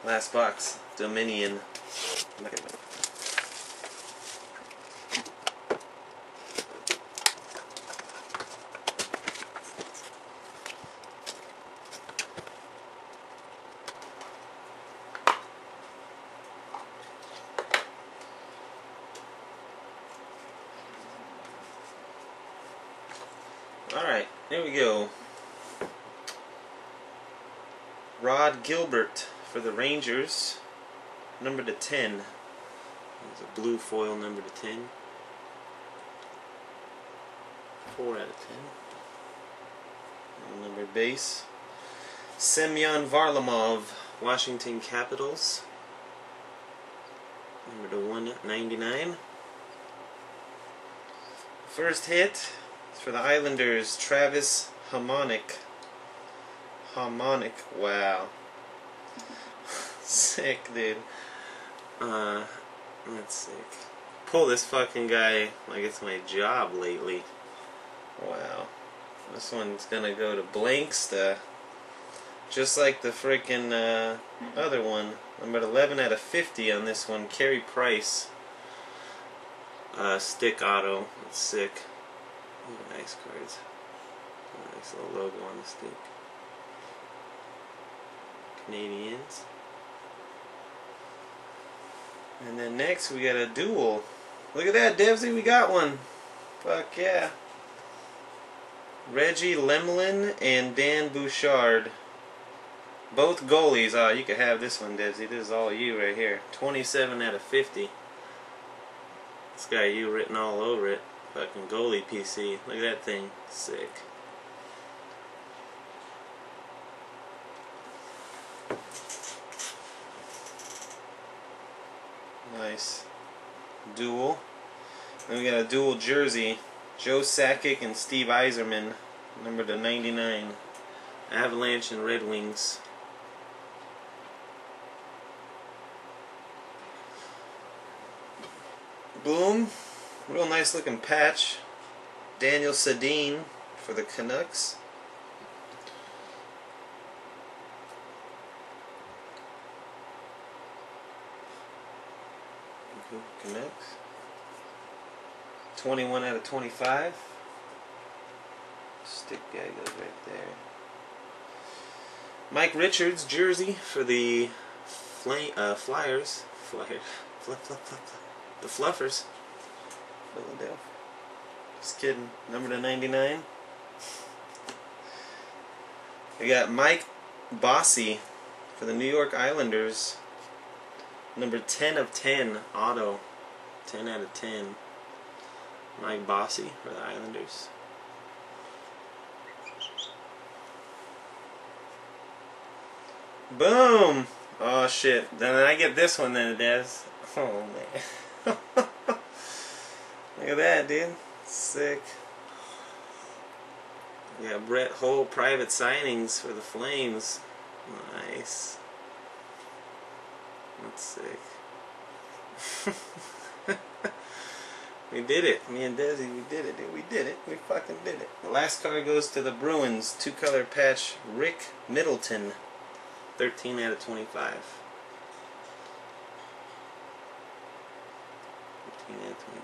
Last box, Dominion. Alright, there we go. Rod Gilbert for the Rangers, number to 10. There's a blue foil number to 10. 4 out of 10. Number base. Semyon Varlamov, Washington Capitals, number to 199. First hit is for the Islanders, Travis Hamonic. Wow. Sick, dude. That's sick. Pull this fucking guy like it's my job lately. Wow. This one's gonna go to blanks, just like the freaking other one. Number 11 out of 50 on this one. Carey Price. Stick auto. That's sick. Nice cards. Nice little logo on the stick. Canadians. And then next we got a duel. Look at that, Devsy, we got one. Fuck yeah. Reggie Lemelin and Dan Bouchard. Both goalies. You could have this one, Devsy. This is all you right here. 27 out of 50. This guy, you written all over it. Fucking goalie PC. Look at that thing. Sick. Nice. Duel. Then we got a dual jersey. Joe Sakic and Steve Yzerman. Number to 99. Avalanche and Red Wings. Boom. Real nice looking patch. Daniel Sedin for the Canucks. Canucks. 21 out of 25. Stick guy goes right there. Mike Richards jersey for the Flyers. The Fluffers. Philadelphia. Just kidding. Number to 99. We got Mike Bossy for the New York Islanders. Number 10 of 10 auto. 10 out of 10. Mike Bossy for the Islanders. Boom! Oh shit. Then I get this one then, it does. Oh man. Look at that, dude. Sick. Yeah, Brett Hull private signings for the Flames. Nice. That's sick. We did it. Me and Desi, we did it, dude. We did it. We fucking did it. The last card goes to the Bruins. 2-color patch, Rick Middleton. 13 out of 25. 13 out of 25.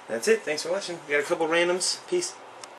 That's it. Thanks for watching. We got a couple randoms. Peace.